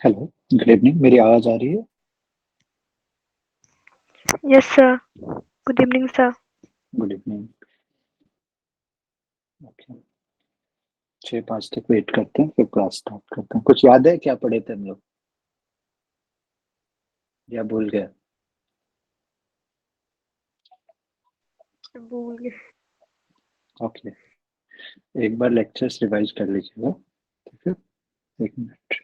Hello, good evening. मेरी आवाज़ आ रही है? Yes, sir. Good evening, sir. Good evening. Okay, 6:05 तक वेट करते हैं, फिर क्लास स्टार्ट करते हैं। कुछ याद है क्या पढ़े थे हम लोग, या भूल गए? भूल गए। ओके, एक बार लेक्चर्स रिवाइज कर लीजिएगा। ठीक है, एक मिनट।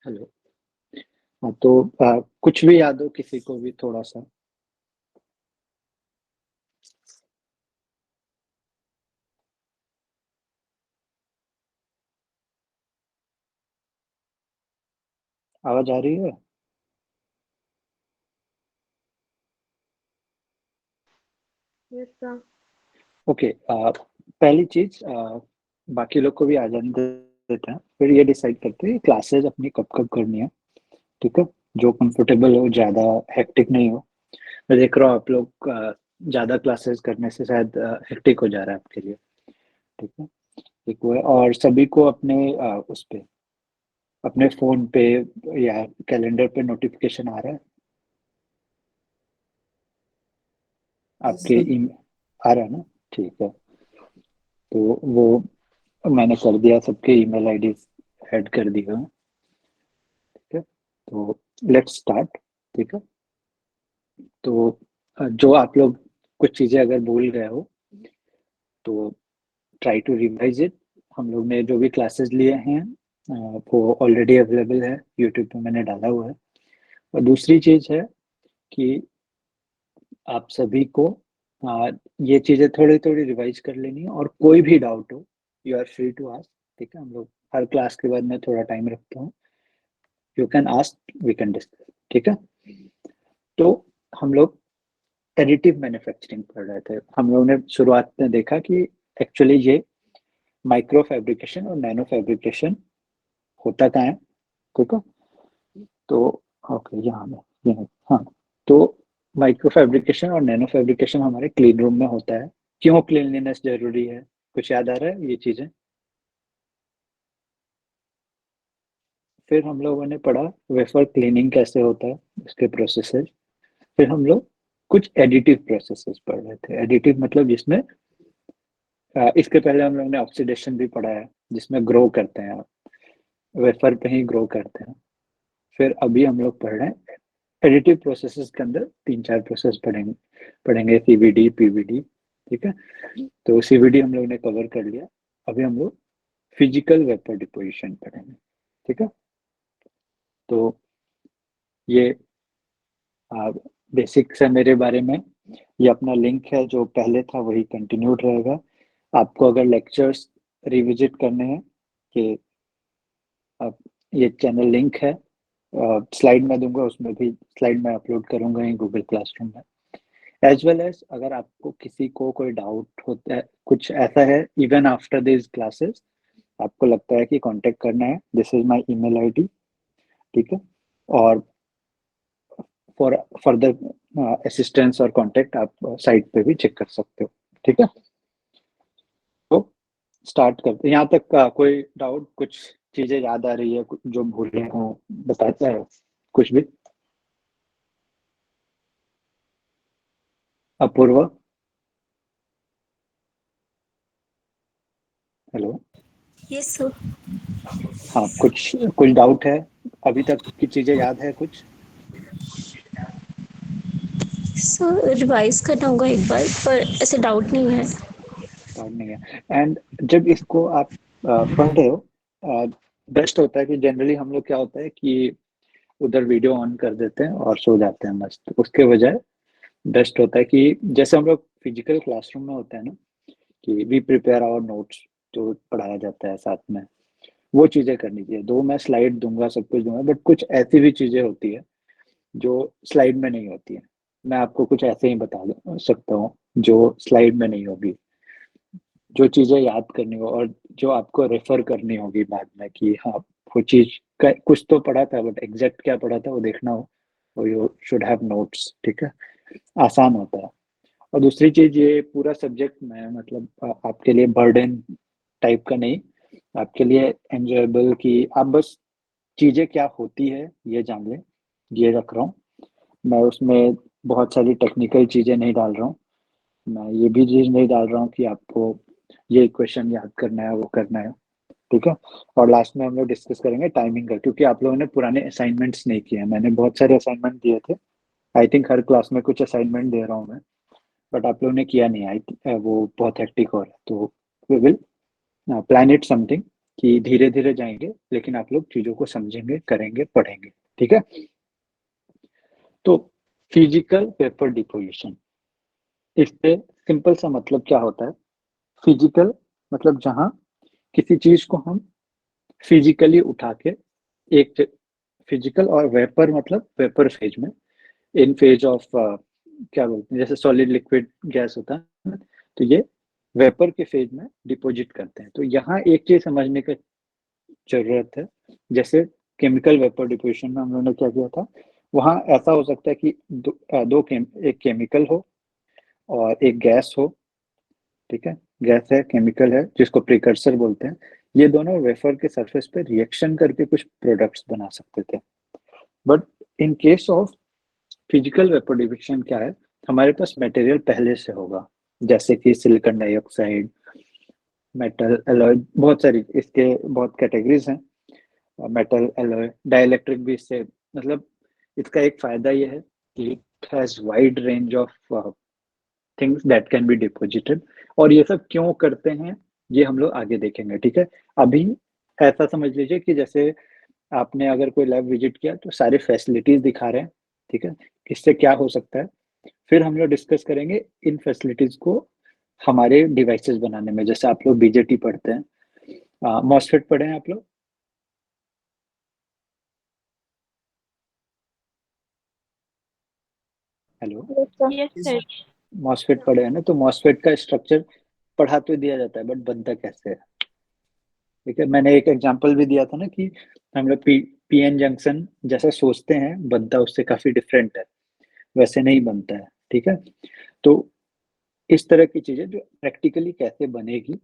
हेलो। हाँ, तो कुछ भी याद हो किसी को भी थोड़ा सा? आवाज़ आ रही है? Yes, sir. ओके, पहली चीज, बाकी लोग को भी आ जाने देते हैं, फिर ये डिसाइड करते हैं क्लासेस अपनी कब कब करनी है। ठीक है, जो कंफर्टेबल हो, ज्यादा हेक्टिक नहीं हो। मैं देख रहा हूँ आप लोग ज्यादा क्लासेस करने से शायद हेक्टिक हो जा रहा है आपके लिए। ठीक है, एक वो है। और सभी को अपने उस पे, अपने फोन पे या कैलेंडर पे नोटिफिकेशन आ रहा है आपके आ रहा है ना? ठीक है, तो वो मैंने कर दिया, सबके ईमेल आईडी ऐड कर दिया है। ठीक है, तो लेट्स स्टार्ट। ठीक है, तो जो आप लोग कुछ चीजें अगर भूल गए हो तो ट्राई टू रिवाइज इट। हम लोग ने जो भी क्लासेस लिए हैं वो ऑलरेडी अवेलेबल है, यूट्यूब पे मैंने डाला हुआ है। और दूसरी चीज है कि आप सभी को ये चीजें थोड़ी थोड़ी रिवाइज कर लेनी है, और कोई भी डाउट हो you are free to ask. ठीक है, हम लोग हर क्लास के बाद में थोड़ा टाइम रखता हूँ, you can ask, we can discuss. ठीक है, तो हम लोग एडिटिव मैन्युफैक्चरिंग पढ़ रहे थे। हम लोगों ने शुरुआत में देखा कि एक्चुअली ये माइक्रो फैब्रिकेशन और नैनो फैब्रिकेशन होता कहाँ है। ठीक है, तो ओके, यहाँ में यहाँ, हाँ। तो माइक्रो फैब्रिकेशन और नैनो फैब्रिकेशन हमारे क्लीन रूम में होता है। क्यों क्लीनलीनेस जरूरी है? कुछ याद आ रहा है ये चीजें? फिर हम लोगों ने पढ़ा वेफर क्लीनिंग कैसे होता है, उसके प्रोसेसेस। फिर हम लोग कुछ एडिटिव प्रोसेसेस पढ़ रहे थे। एडिटिव मतलब जिसमें इसके पहले हम लोग ने ऑक्सीडेशन भी पढ़ा है, जिसमें ग्रो करते हैं आप, वेफर पे ही ग्रो करते हैं। फिर अभी हम लोग पढ़ रहे हैं एडिटिव प्रोसेसेस के अंदर तीन चार प्रोसेस पढ़ेंगे पढ़ेंगे सीवीडी, पीवीडी। ठीक है, तो सीवीडी हम लोग ने कवर कर लिया। अभी हम लोग फिजिकल वेपर डिपोजिशन पढ़ेंगे। ठीक है, तो ये बेसिक्स है मेरे बारे में। ये अपना लिंक है, जो पहले था वही कंटिन्यूड रहेगा। आपको अगर लेक्चर्स रिविजिट करने हैं कि आप, ये चैनल लिंक है, स्लाइड में दूंगा, उसमें भी स्लाइड में अपलोड करूंगा ही गूगल क्लासरूम में। एज वेल एज अगर आपको किसी को कोई डाउट होता है, कुछ ऐसा है, इवन आफ्टर दिस क्लासेस आपको लगता है कि कांटेक्ट करना है, this is my email ID. ठीक है, और फॉर फर्दर असिस्टेंस और कांटेक्ट आप साइट पे भी चेक कर सकते हो। ठीक है, तो स्टार्ट करते हैं। यहाँ तक का कोई डाउट, कुछ चीजें याद आ रही है जो भूले हो, बताता है कुछ भी? अपूर्व, हेलो। Yes sir. हाँ, कुछ कुछ डाउट है? अभी तक की चीजें याद है कुछ? सर रिवाइज करना होगा एक बार, पर ऐसे डाउट नहीं है। डाउट नहीं है। एंड जब इसको आप पढ़ रहे हो, बेस्ट होता है कि जनरली हम लोग क्या होता है कि उधर वीडियो ऑन कर देते हैं और सो जाते हैं मस्त। उसके बजाय बेस्ट होता है कि जैसे हम लोग फिजिकल क्लासरूम में होते हैं ना, कि वी प्रिपेयर आवर नोट्स, जो पढ़ाया जाता है साथ में, वो चीजें करनी चाहिए। दो मैं स्लाइड दूंगा, सब कुछ दूंगा, बट कुछ ऐसी भी चीजें होती है जो स्लाइड में नहीं होती है। मैं आपको कुछ ऐसे ही सकता हूँ जो स्लाइड में नहीं होगी, जो चीजें याद करनी हो और जो आपको रेफर करनी होगी बाद में कि हाँ वो चीज का कुछ तो पढ़ा था बट एग्जैक्ट क्या पढ़ा था वो देखना हो, तो यू शुड हैव नोट्स। ठीक है, आसान होता है। और दूसरी चीज, ये पूरा सब्जेक्ट मैं मतलब आपके लिए बर्डन टाइप का नहीं, आपके लिए एंजॉयबल, कि आप बस चीजें क्या होती है ये जान लें, ये रख रहा हूँ मैं। उसमें बहुत सारी टेक्निकल चीजें नहीं डाल रहा हूँ मैं, ये भी चीज नहीं डाल रहा हूँ कि आपको ये इक्वेशन याद करना है, वो करना है। ठीक है, और लास्ट में हम लोग डिस्कस करेंगे टाइमिंग का, क्योंकि आप लोगों ने पुराने असाइनमेंट्स नहीं किए हैं। मैंने बहुत सारे असाइनमेंट दिए थे, आई थिंक हर क्लास में कुछ असाइनमेंट दे रहा हूँ मैं, बट आप लोगों ने किया नहीं। वो बहुत हेक्टिक हो रहा है, तो we will plan it something कि धीरे धीरे जाएंगे, लेकिन आप लोग चीजों को समझेंगे, करेंगे, पढ़ेंगे। ठीक है, तो फिजिकल वेपर डिपोजिशन, इससे सिंपल सा मतलब क्या होता है? फिजिकल मतलब जहां किसी चीज को हम फिजिकली उठा के एक, फिजिकल, और वेपर मतलब वेपर फेज में, इन फेज ऑफ क्या बोलते हैं, जैसे सॉलिड लिक्विड गैस होता है, तो ये वेपर के फेज में डिपॉजिट करते हैं। तो यहाँ एक चीज समझने की जरूरत है, जैसे केमिकल वेपर डिपोजिशन में हम लोगों ने क्या किया था, वहां ऐसा हो सकता है कि एक केमिकल हो और एक गैस हो। ठीक है, गैस है, केमिकल है, जिसको प्रिकर्सर बोलते हैं। ये दोनों वेफर के सरफेस पे रिएक्शन करके कुछ प्रोडक्ट्स बना सकते थे। But in case of physical vapour deposition क्या है, हमारे पास मटेरियल पहले से होगा, जैसे कि सिलिकॉन डाइऑक्साइड, मेटल एलॉय, बहुत सारी इसके बहुत कैटेगरीज हैं। मेटल एलॉय, डाइइलेक्ट्रिक भी इससे, मतलब इसका एक फायदा ये है कि it has wide range of things that can be deposited. और ये सब क्यों करते हैं ये हम लोग आगे देखेंगे। ठीक है, अभी ऐसा समझ लीजिए कि जैसे आपने अगर कोई लैब विजिट किया तो सारे फैसिलिटीज दिखा रहे हैं। ठीक है, इससे क्या हो सकता है, फिर हम लोग डिस्कस करेंगे इन फैसिलिटीज को हमारे डिवाइसेस बनाने में। जैसे आप लोग बीजेटी पढ़ते हैं, मॉसफेट पढ़े हैं आप लोग? Hello, Yes, sir. Yes, sir. MOSFET पढ़े हैं ना? तो मॉसफेट का स्ट्रक्चर पढ़ा तो दिया जाता है, बट बनता कैसे है? ठीक है, मैंने एक एग्जांपल भी दिया था ना कि हम लोग पीएन जंक्शन जैसा सोचते हैं, बनता उससे काफी डिफरेंट है, वैसे नहीं बनता है। ठीक है, तो इस तरह की चीजें जो प्रैक्टिकली कैसे बनेगी,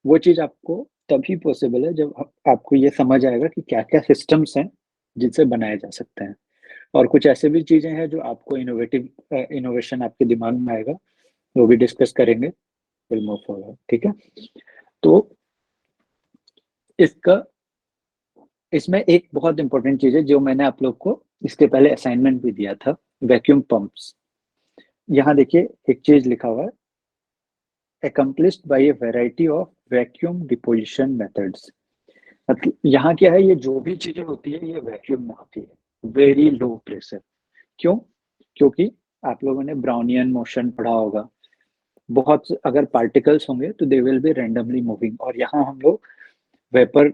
वो चीज आपको तभी पॉसिबल है जब आपको ये समझ आएगा कि क्या क्या सिस्टम्स हैं जिनसे बनाए जा सकते हैं। और कुछ ऐसे भी चीजें हैं जो आपको इनोवेशन आपके दिमाग में आएगा, वो भी डिस्कस करेंगे, विल मूव फॉरवर्ड। ठीक है, तो इसका इसमें एक बहुत इंपॉर्टेंट चीज है जो मैंने आप लोग को इसके पहले असाइनमेंट भी दिया था, वैक्यूम पंप्स। यहाँ देखिए एक चीज लिखा हुआ है, accomplished by a variety of vacuum deposition methods। मतलब यहाँ क्या है, ये जो भी चीजें होती है ये वैक्यूम में होती है, वेरी लो प्रेशर। क्यों? क्योंकि आप लोगों ने ब्राउनियन मोशन पढ़ा होगा, बहुत अगर पार्टिकल्स होंगे तो they will be randomly moving. और यहाँ हम लोग वेपर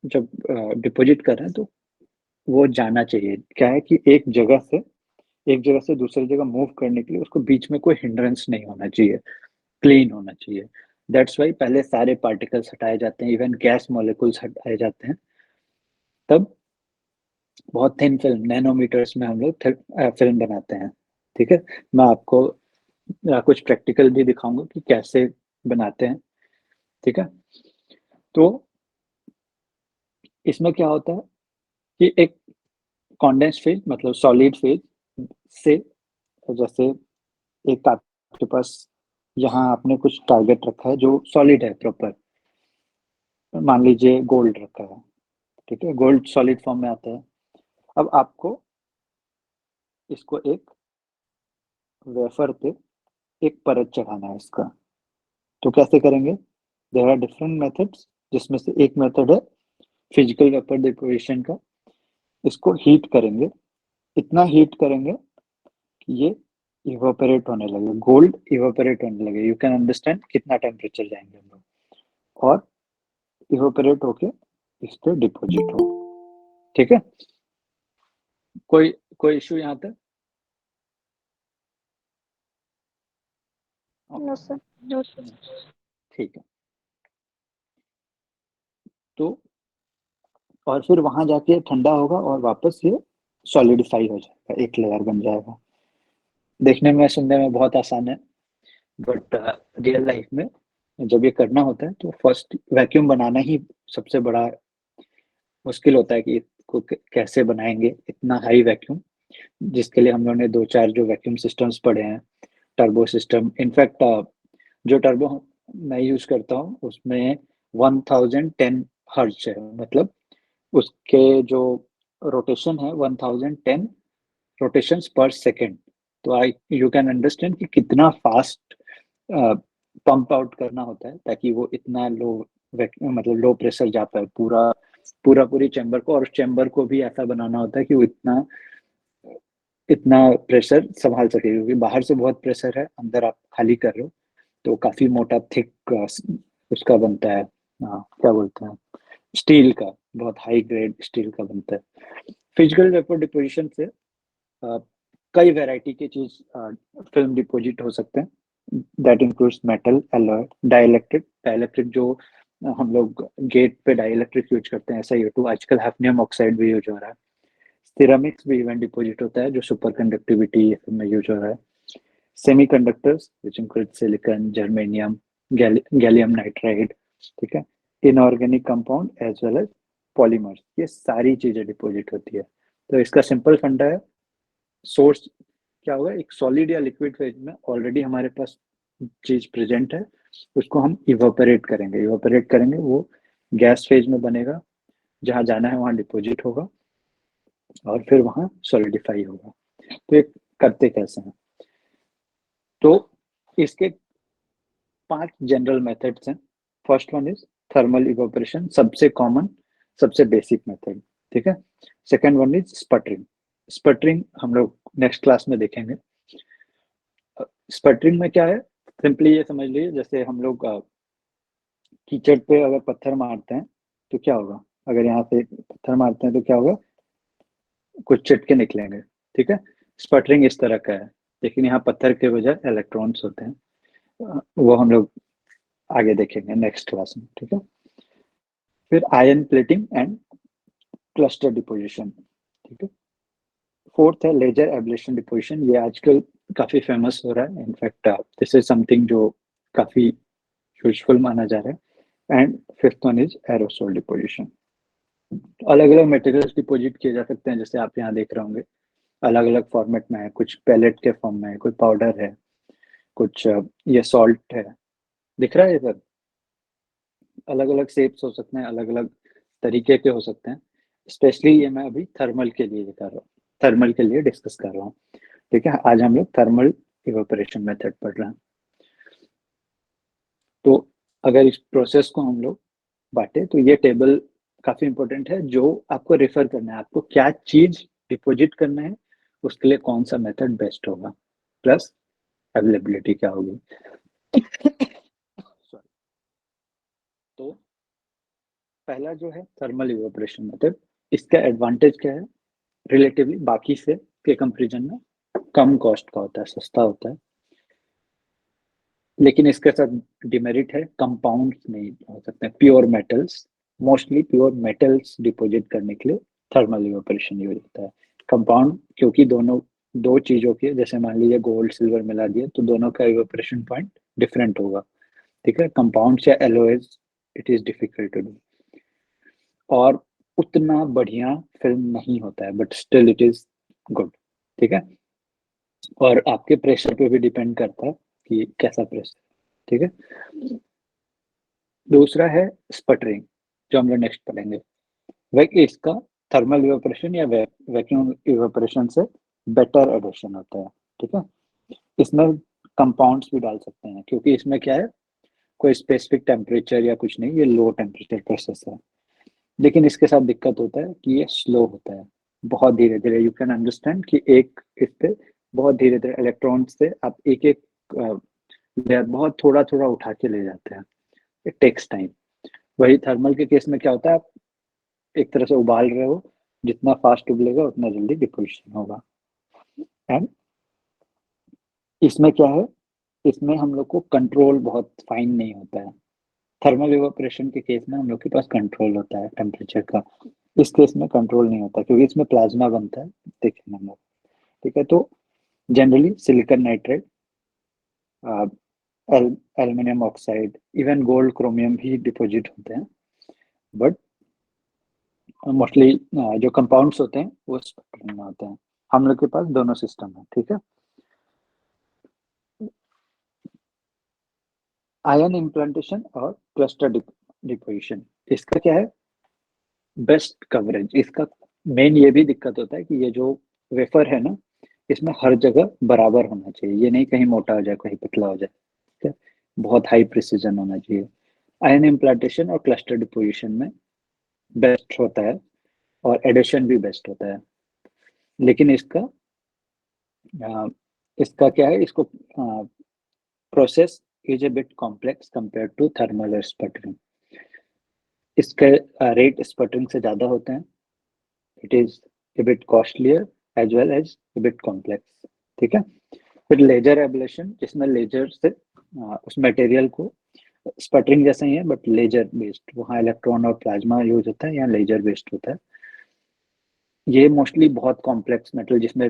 जब डिपॉजिट कर रहे हैं तो वो जाना चाहिए, क्या है कि एक जगह से दूसरी जगह मूव करने के लिए उसको बीच में कोई हिंड्रेंस नहीं होना चाहिए, क्लीन होना चाहिए। दैट्स वाई पहले सारे पार्टिकल्स हटाए जाते हैं, इवन गैस मॉलिक्यूल्स हटाए जाते हैं। तब बहुत थिन फिल्म, नैनोमीटर्स में हम लोग फिल्म बनाते हैं। ठीक है, मैं आपको कुछ प्रैक्टिकल भी दिखाऊंगा कि कैसे बनाते हैं। ठीक है, तो इसमें क्या होता है कि एक कॉन्डेंस फेज मतलब सॉलिड फेज से, जैसे एक आपके पास यहाँ आपने कुछ टारगेट रखा है जो सॉलिड है प्रॉपर, मान लीजिए गोल्ड रखा है। ठीक है, गोल्ड सॉलिड फॉर्म में आता है। अब आपको इसको एक वेफर पे एक परत चढ़ाना है इसका। तो कैसे करेंगे? देयर आर डिफरेंट मेथड्स, जिसमें से एक मेथड है फिजिकल वेपर डिपोजिशन का। इसको हीट करेंगे, इतना हीट करेंगे कि ये इवापोरेट होने लगे, गोल्ड इवापोरेट होने लगे। यू कैन अंडरस्टैंड कितना टेम्परेचर जाएंगे हम लोग। और इवापोरेट होके इस पे डिपॉजिट हो। ठीक है, कोई कोई इशू यहाँ तक? No sir. No sir. ठीक है, तो और फिर वहां जाके ठंडा होगा और वापस ये सॉलिडिफाई हो जाएगा, एक लेयर बन जाएगा। देखने में सुनने में बहुत आसान है, बट रियल लाइफ में जब ये करना होता है तो फर्स्ट वैक्यूम बनाना ही सबसे बड़ा मुश्किल होता है कि इसको कैसे बनाएंगे इतना हाई वैक्यूम, जिसके लिए हम लोगों ने दो चार जो वैक्यूम सिस्टम्स पढ़े हैं, टर्बो सिस्टम। इनफैक्ट जो टर्बो मैं यूज करता हूँ उसमें 1010 हर्ट्ज है, मतलब उसके जो रोटेशन है 1010 रोटेशंस पर सेकेंड। तो आई यू कैन अंडरस्टैंड कि कितना फास्ट पंप आउट करना होता है ताकि वो इतना लो मतलब लो प्रेशर जा पाए पूरी चैम्बर को, और उस चैम्बर को भी ऐसा बनाना होता है कि वो इतना इतना प्रेशर संभाल सके, क्योंकि बाहर से बहुत प्रेशर है, अंदर आप खाली कर रहे हो तो काफी मोटा थिक उसका बनता है, क्या बोलते हैं, स्टील का, बहुत हाई ग्रेड स्टील का बनता है। फिजिकल वेपर डिपोजिशन से अ, कई वैरायटी की चीज फिल्म डिपोजिट हो सकते हैं। That includes metal, alloy, dielectric. Dielectric जो हम लोग गेट पे डाइलेक्ट्रिक यूज करते हैं, SiO2, आजकल हैफनियम ऑक्साइड भी यूज हो रहा है। सिरेमिक्स भी इवन डिपोजिट होता है जो सुपर कंडक्टिविटी में यूज हो रहा है। Semiconductors which include silicon, germanium, gallium nitride, ठीक है, inorganic compound as well as polymers, ये सारी चीजें डिपोजिट होती है। तो इसका सिंपल फंडा है, सोर्स क्या होगा, एक सॉलिड या लिक्विड फेज में ऑलरेडी हमारे पास चीज प्रेजेंट है, उसको हम इवापोरेट करेंगे, वो गैस फेज में बनेगा, जहां जाना है वहां डिपोजिट होगा और फिर वहां सॉलिडिफाई होगा। तो ये करते कैसे हैं, तो इसके 5 जनरल मेथड्स हैं। First one is thermal evaporation, सबसे कॉमन, सबसे बेसिक मेथड, ठीक है। Second one is sputtering. Sputtering हम लोग नेक्स्ट क्लास में देखेंगे। स्पटरिंग में क्या है, सिंपली ये समझ लीजिए जैसे हम लोग कीचड़ पे अगर पत्थर मारते हैं तो क्या होगा, अगर यहाँ पे पत्थर मारते हैं तो क्या होगा, कुछ चिटके निकलेंगे, ठीक है। स्पटरिंग इस तरह का है, लेकिन यहाँ पत्थर के बजाय इलेक्ट्रॉन्स होते हैं, वो हम लोग आगे देखेंगे नेक्स्ट क्लास में, ठीक है। फिर ion plating and cluster deposition, ठीक है। फोर्थ है लेजर एब्लेशन डिपोजिशन, ये आजकल काफी फेमस हो रहा है, इनफैक्ट दिस इज समथिंग जो काफी यूजफुल माना जा रहा है। And fifth one is aerosol deposition. अलग अलग मटेरियल्स डिपोजिट किए जा सकते हैं, जैसे आप यहाँ देख रहे होंगे अलग अलग फॉर्मेट में है, कुछ पैलेट के फॉर्म में है, कोई पाउडर है, कुछ ये सॉल्ट है, दिख रहा है ये सर, अलग अलग शेप्स हो सकते हैं, अलग अलग तरीके के हो सकते हैं। स्पेशली ये मैं अभी थर्मल के लिए कर रहा हूँ, थर्मल के लिए डिस्कस कर रहा हूँ, ठीक है। आज हम लोग थर्मल इवेपोरेशन मेथड पढ़ रहे हैं। तो अगर इस प्रोसेस को हम लोग बांटे तो ये टेबल काफी इंपॉर्टेंट है, जो आपको रेफर करना है, आपको क्या चीज डिपॉजिट करना है, उसके लिए कौन सा मेथड बेस्ट होगा, प्लस अवेलेबिलिटी क्या होगी। Sorry. तो पहला जो है थर्मल इवेपोरेशन मेथड, इसका एडवांटेज क्या है, रिलेटिवली बाकी से के कंपैरिजन में कम कॉस्ट का होता है, सस्ता होता है, लेकिन इसके साथ डिमेरिट है, कंपाउंड्स नहीं हो सकते, pure metals, mostly pure metals deposit करने के लिए थर्मल इवेपोरेशन यूज होता है। कंपाउंड क्योंकि दोनों दो चीजों के, जैसे मान लीजिए गोल्ड सिल्वर मिला दिए तो दोनों का इवेपोरेशन पॉइंट डिफरेंट होगा, ठीक है। कंपाउंड्स या alloys it is difficult to do, और उतना बढ़िया फिल्म नहीं होता है, but still it is good, ठीक है। और आपके प्रेशर पे भी डिपेंड करता है कि कैसा प्रेशर, ठीक है। दूसरा है स्पटरिंग, जो हम लोग नेक्स्ट पढ़ेंगे। वह इसका थर्मल इवेपोरेशन या वैक्यूम इवेपोरेशन से बेटर एडिशन होता है, ठीक है। इसमें कंपाउंड्स भी डाल सकते हैं, क्योंकि इसमें क्या है, कोई स्पेसिफिक टेम्परेचर या कुछ नहीं, ये लो टेम्परेचर प्रोसेस है। लेकिन इसके साथ दिक्कत होता है कि ये स्लो होता है, बहुत धीरे धीरे, यू कैन अंडरस्टैंड कि एक इस पे बहुत धीरे धीरे इलेक्ट्रॉन से आप एक एक लेयर बहुत थोड़ा थोड़ा उठा के ले जाते हैं, इट टेक्स टाइम। वही थर्मल के केस में क्या होता है, आप एक तरह से उबाल रहे हो, जितना फास्ट उबलेगा उतना जल्दी डिपोजिशन होगा। एंड इसमें क्या है, इसमें हम लोग को कंट्रोल बहुत फाइन नहीं होता है। थर्मल इवेपोरेशन के केस में हम लोग के पास कंट्रोल होता है टेम्परेचर का, इस केस में कंट्रोल नहीं होता क्योंकि इसमें प्लाज्मा बनता है, देखिए हम लोग। ठीक है, तो generally silicon nitrate, aluminium oxide, even gold chromium भी डिपॉजिट होते हैं, बट मोस्टली जो कंपाउंड्स होते हैं वो स्पेक्ट्रम में होते हैं। हम लोग के पास दोनों सिस्टम है। ठीक है, आयन इम्प्लांटेशन और क्लस्टर डिपोजिशन, इसका क्या है, बेस्ट कवरेज। इसका मेन ये भी दिक्कत होता है कि ये जो वेफर है ना, इसमें हर जगह बराबर होना चाहिए, ये नहीं कहीं मोटा हो जाए कहीं पतला हो जाए। ठीक है, बहुत हाई प्रिसीजन होना चाहिए। आयन इम्प्लांटेशन और क्लस्टर डिपोजिशन में बेस्ट होता है और एडिशन भी बेस्ट होता है, लेकिन इसका क्या है, इसको process is a bit complex compare to thermal sputtering. इसके रेट स्पटरिंग से ज़्यादा होते हैं। It is a bit costlier as well as a bit complex. ठीक है, फिर लेजर एब्लेशन, जिसमें लेजर से उस मटेरियल को, स्पटरिंग जैसा ही है बट लेजर बेस्ड, वहाँ इलेक्ट्रॉन और प्लाज्मा यूज होता है, यहाँ लेजर बेस्ड होता है। ये मोस्टली बहुत कॉम्प्लेक्स मेटल, जिसमें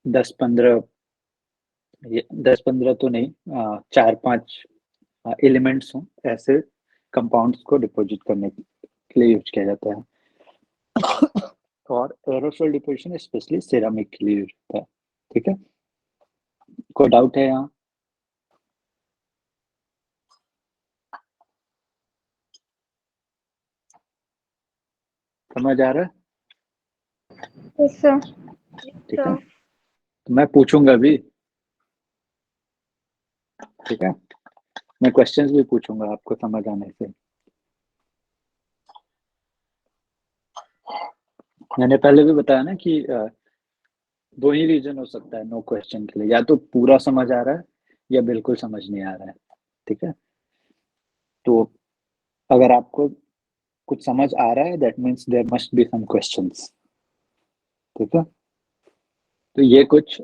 10-15, ये 10-15 तो नहीं, 4-5 एलिमेंट्स हों, ऐसे कंपाउंड्स को डिपॉजिट करने के लिए यूज किया जाता है। और एरोसोल डिपोजिशन स्पेशली सिरामिक के लिए यूज होता है। ठीक है, कोई डाउट है यहाँ? समझ आ रहा है? Yes, sir. ठीक है, Sir. तो मैं पूछूंगा भी। ठीक है, मैं क्वेश्चंस भी पूछूंगा आपको समझ आने से। मैंने पहले भी बताया ना कि दो ही रीजन हो सकता है नो क्वेश्चन के लिए, या तो पूरा समझ आ रहा है या बिल्कुल समझ नहीं आ रहा है। ठीक है, तो अगर आपको कुछ समझ आ रहा है, that means there must be some questions. ठीक है, तो ये कुछ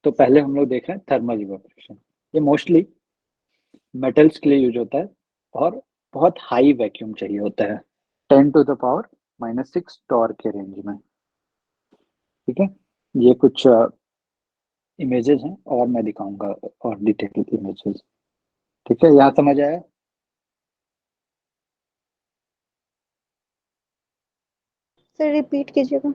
तो पहले हम लोग देख रहे हैं थर्मल इवेपोरेशन। ये मोस्टली मेटल्स के लिए यूज होता है और बहुत हाई वैक्यूम चाहिए होता है, 10⁻⁻⁶ टॉर के रेंज में। ठीक है, ये कुछ इमेजेस हैं और मैं दिखाऊंगा और डिटेल इमेजेस। ठीक है, यहाँ समझ आया? सर रिपीट कीजिएगा।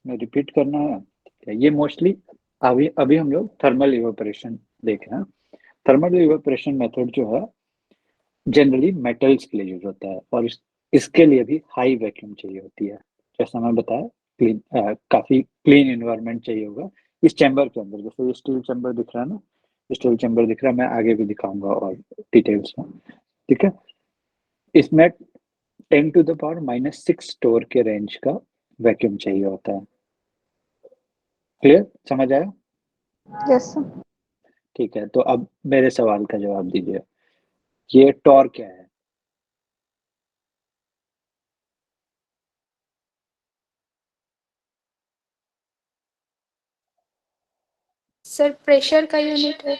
मैं रिपीट करना है? ठीक है, ये मोस्टली अभी अभी हम लोग थर्मल इवेपोरेशन देख रहे हैं। थर्मल इवेपोरेशन मेथड जो है जनरली मेटल्स के लिए यूज होता है और इसके लिए भी हाई वैक्यूम चाहिए होती है। जैसा मैं बताया, क्लीन, काफी क्लीन इन्वायरमेंट चाहिए होगा इस चैम्बर के अंदर। जैसे ये स्टील चैम्बर दिख रहा है ना, स्टील चैम्बर दिख रहा है, मैं आगे भी दिखाऊंगा और डिटेल्स में। ठीक है, इसमें 10⁻⁻⁶ स्टोर के रेंज का वैक्यूम चाहिए होता है। क्लियर, समझ आया? Yes sir. ठीक है, तो अब मेरे सवाल का जवाब दीजिए, ये टॉर क्या है? सर प्रेशर का यूनिट है।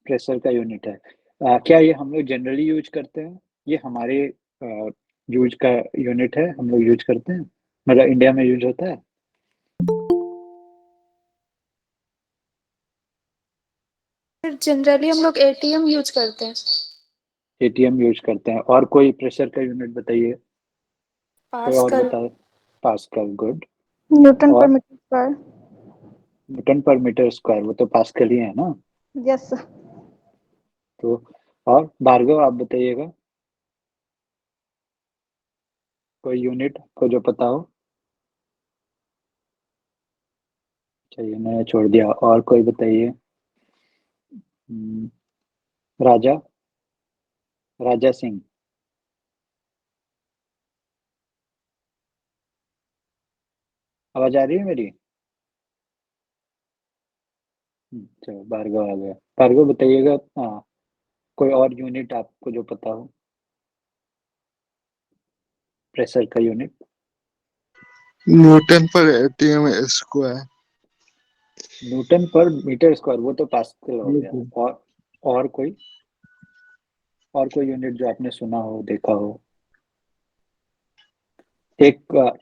प्रेशर का यूनिट है। क्या ये हम लोग जनरली यूज करते हैं? ये हमारे यूज का यूनिट है, हम लोग यूज करते हैं, मतलब इंडिया में यूज होता है। सर जनरली हम लोग एटीएम यूज करते हैं। एटीएम यूज करते हैं। और कोई प्रेशर का यूनिट बताइए, कोई और पास्कल। बताए? Pascal, good. न्यूटन पर और metre square. Newton per metre square, वो तो पास्कल ही है ना। Yes sir. तो और भार्गव आप बताइएगा, कोई यूनिट को जो पता हो। चलिए मैंने छोड़ दिया, और कोई बताइए। हम्म, राजा, राजा सिंह। आवाज आ रही है मेरी? चलो भार्गव आ गया। भार्गव बताइएगा, हाँ, कोई और यूनिट आपको जो पता हो। प्रेशर का यूनिट? न्यूटन पर ATM square. Newton per metre square, वो तो पास्कल हो गया। और कोई यूनिट जो आपने सुना हो, देखा हो? एक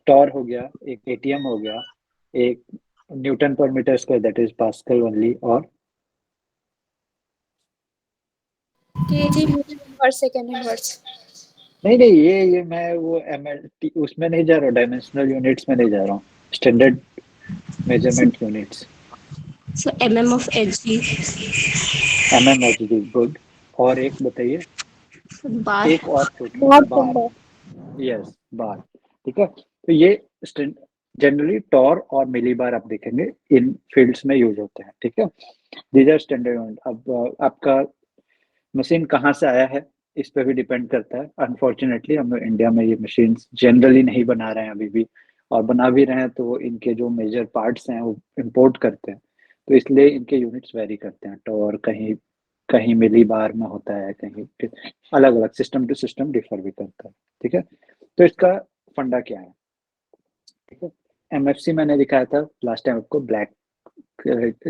टॉर हो गया, एक एटीएम हो गया, एक newton per metre square, that is pascal only. और KG newton per second inverse. नहीं नहीं, ये मैं वो एमएल उसमें नहीं जा रहा हूँ, डायमेंशनल यूनिट्स में नहीं जा रहा हूँ, standard measurement units. So mm of Hg, एमएमएचडी, गुड। और एक बताइए, bar. एक और छोटा, not bar. Number. Yes, bar. ठीक है, तो ये जनरली टॉर और मिली बार आप देखेंगे इन फील्ड्स में यूज होते हैं। ठीक है, दीज आर स्टैंडर्ड यूनिट। अब आपका मशीन कहाँ से आया है इस पे भी डिपेंड करता है। अनफॉर्चुनेटली हम लोग इंडिया में ये मशीन जनरली नहीं बना रहे हैं अभी भी, और बना भी रहे हैं तो इनके जो मेजर पार्ट्स हैं वो इम्पोर्ट करते हैं, तो इसलिए इनके यूनिट्स वेरी करते हैं। टॉर कहीं कहीं मिली बार में होता है, कहीं अलग अलग, सिस्टम टू सिस्टम डिफर भी करता है। ठीक है, तो इसका फंडा क्या है? ठीक है, एमएफसी मैंने दिखाया था लास्ट टाइम आपको ब्लैक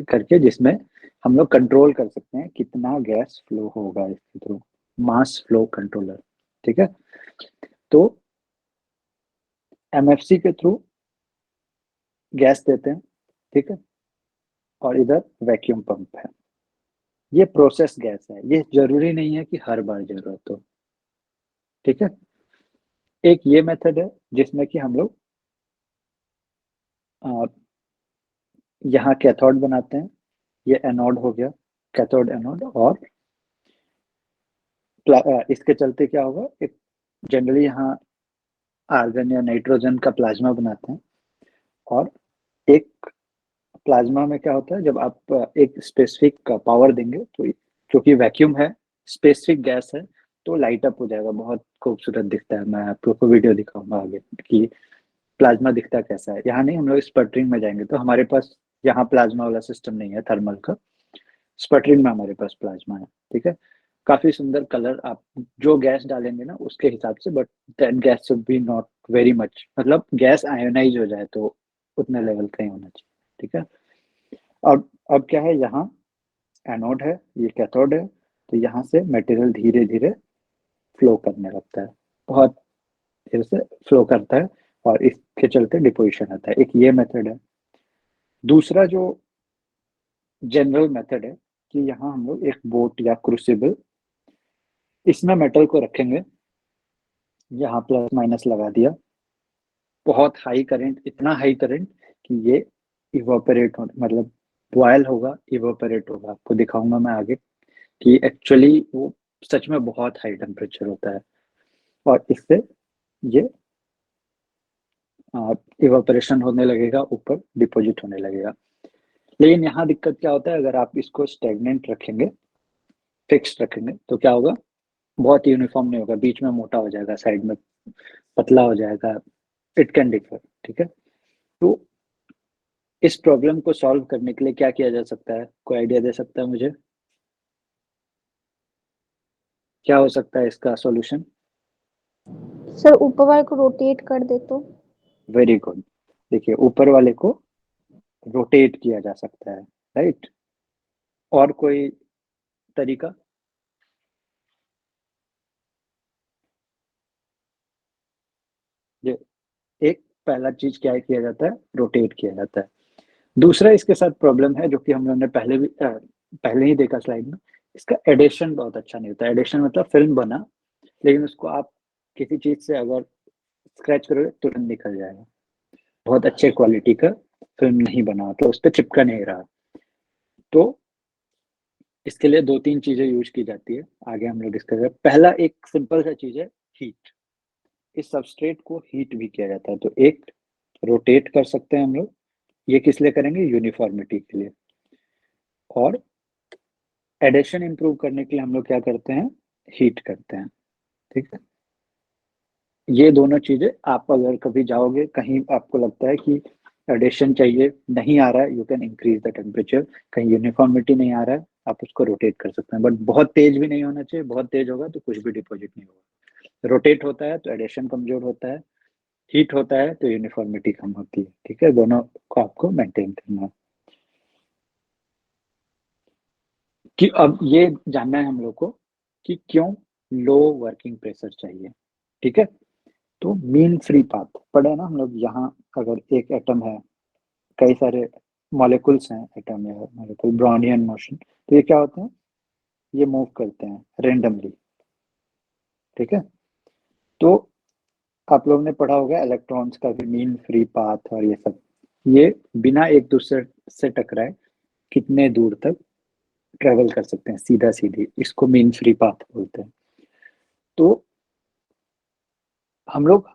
करके, जिसमें हम लोग कंट्रोल कर सकते हैं कितना गैस फ्लो होगा इसके थ्रू, मास फ्लो कंट्रोलर। ठीक है, तो एमएफसी के थ्रू गैस देते हैं। ठीक है, और इधर वैक्यूम पंप है। ये प्रोसेस गैस है, ये जरूरी नहीं है कि हर बार जरूरत हो। ठीक है, एक ये मेथड है जिसमें कि हम लोग यहाँ कैथोड बनाते हैं, ये एनोड हो गया, कैथोड एनोड। और इसके चलते क्या होगा, एक जनरली यहाँ आर्गन या नाइट्रोजन का प्लाज्मा बनाते हैं। और एक प्लाज्मा में क्या होता है, जब आप एक स्पेसिफिक पावर देंगे तो क्योंकि वैक्यूम है, स्पेसिफिक गैस है, तो लाइट अप हो जाएगा, बहुत खूबसूरत दिखता है। मैं आपको वीडियो दिखाऊंगा आगे कि प्लाज्मा दिखता कैसा है। यहाँ नहीं, हम लोग स्पटरिंग में जाएंगे तो हमारे पास यहाँ प्लाज्मा वाला सिस्टम नहीं है थर्मल का, स्पटरिंग में हमारे पास प्लाज्मा है। ठीक है, काफी सुंदर कलर, आप जो गैस डालेंगे ना उसके हिसाब से, but that gas should be not very much, मतलब गैस आयोनाइज हो जाए तो उतने लेवल का ही होना चाहिए। ठीक है, अब क्या है, यहाँ एनोड है, ये कैथोड है, तो यहाँ से मटेरियल धीरे धीरे फ्लो करने लगता है, बहुत धीरे से फ्लो करता है, और इसके चलते डिपोजिशन आता है। एक ये मेथड है। दूसरा जो जनरल मेथड है कि यहाँ हम लोग एक बोट या क्रूसिबल, इसमें मेटल को रखेंगे, यहाँ प्लस माइनस लगा दिया, बहुत हाई करंट, इतना हाई करंट कि ये इवापोरेट हो, मतलब बॉयल होगा, इवापोरेट होगा। आपको दिखाऊंगा मैं आगे कि एक्चुअली वो सच में बहुत हाई टेम्परेचर होता है, और इससे ये इवापोरेशन होने लगेगा, ऊपर डिपॉजिट होने लगेगा। लेकिन यहाँ दिक्कत क्या होता है, अगर आप इसको स्टेगनेंट रखेंगे, फिक्स्ड रखेंगे, तो क्या होगा, बहुत यूनिफॉर्म नहीं होगा, बीच में मोटा हो जाएगा, साइड में पतला हो जाएगा, इट कैन डिफर। ठीक है, तो इस प्रॉब्लम को सॉल्व करने के लिए क्या किया जा सकता है? कोई आइडिया दे सकता है मुझे, क्या हो सकता है इसका सॉल्यूशन? सर ऊपर वाले को रोटेट कर दे तो। Very good. देखिए, ऊपर वाले को रोटेट किया जा सकता है, राइट। और कोई तरीका? ये एक पहला चीज क्या किया जाता है, रोटेट किया जाता है। दूसरा इसके साथ प्रॉब्लम है, जो कि हम लोगों ने पहले ही देखा स्लाइड में, इसका एडिशन बहुत अच्छा नहीं होता। एडिशन मतलब फिल्म बना, लेकिन उसको आप किसी चीज से अगर स्क्रैच करोगे तुरंत निकल जाएगा, बहुत अच्छे क्वालिटी का फिल्म नहीं बना, तो उस पर चिपका नहीं रहा। तो इसके लिए दो तीन चीजें यूज की जाती है, आगे हम लोग डिस्कस करें। पहला एक सिंपल सा चीज है, हीट। इस सबस्ट्रेट को हीट भी किया जाता है, तो एक रोटेट कर सकते हैं हम लोग। ये किस लिए करेंगे? यूनिफॉर्मिटी के लिए। और एडिशन इंप्रूव करने के लिए हम लोग क्या करते हैं? हीट करते हैं। ठीक है, ये दोनों चीजें, आप अगर कभी जाओगे कहीं, आपको लगता है कि एडिशन चाहिए, नहीं आ रहा है, you can increase the temperature. कहीं यूनिफॉर्मिटी नहीं आ रहा है, आप उसको रोटेट कर सकते हैं, बट बहुत तेज भी नहीं होना चाहिए, बहुत तेज होगा तो कुछ भी डिपॉजिट नहीं होगा। रोटेट होता है तो एडेशन कमजोर होता है, हीट होता है तो यूनिफॉर्मिटी कम होती है। ठीक है, दोनों को आपको मेंटेन करना है। कि अब ये जानना है हम लोग को कि क्यों लो वर्किंग प्रेशर चाहिए। ठीक है, तो मीन फ्री पाथ पढ़े ना हम लोग। यहाँ अगर एक एटम है, कई सारे मॉलिक्यूल्स हैं एटम या मॉलिक्यूल, ब्राउनियन मोशन, तो ये क्या होते हैं, ये मूव करते हैं रेंडमली। ठीक है, तो आप लोगों ने पढ़ा होगा इलेक्ट्रॉन्स का भी मीन फ्री पाथ और ये सब, ये बिना एक दूसरे से टकराए कितने दूर तक ट्रेवल कर सकते हैं सीधा सीधी, इसको मीन फ्री पाथ बोलते हैं। तो हम लोग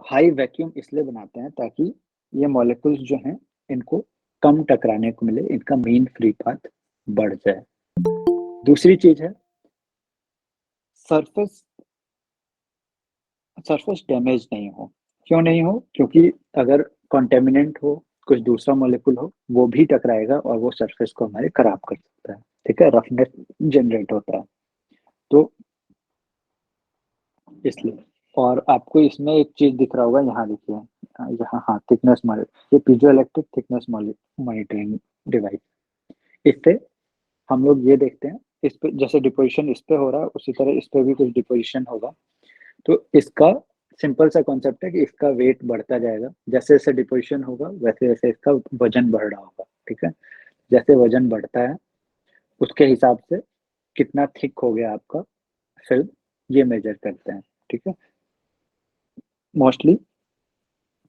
हाई वैक्यूम इसलिए बनाते हैं ताकि ये मॉलिक्यूल्स जो हैं इनको कम टकराने को मिले, इनका मीन फ्री पाथ बढ़ जाए। दूसरी चीज है सरफेस सरफेस डैमेज नहीं हो। क्यों नहीं हो? क्योंकि अगर कॉन्टेमिनेंट हो, कुछ दूसरा मॉलिक्यूल हो, वो भी टकराएगा और वो सरफेस को हमारे खराब कर सकता है। ठीक है, रफनेस जनरेट होता है तो इसलिए। और आपको इसमें एक चीज दिख रहा होगा, यहाँ देखिए, यहाँ, हाँ, थिकनेस मॉनिटर, ये piezo electric thickness monitoring device. इससे हम लोग ये देखते हैं, इस पे जैसे डिपोजिशन इस पे हो रहा है उसी तरह इस पे भी कुछ डिपोजिशन होगा। तो इसका सिंपल सा कॉन्सेप्ट है कि इसका वेट बढ़ता जाएगा, जैसे जैसे डिपोजिशन होगा वैसे वैसे इसका वजन बढ़ रहा होगा। ठीक है, जैसे वजन बढ़ता है उसके हिसाब से कितना थिक हो गया आपका फिल्म, ये मेजर करते हैं। ठीक है, मोस्टली।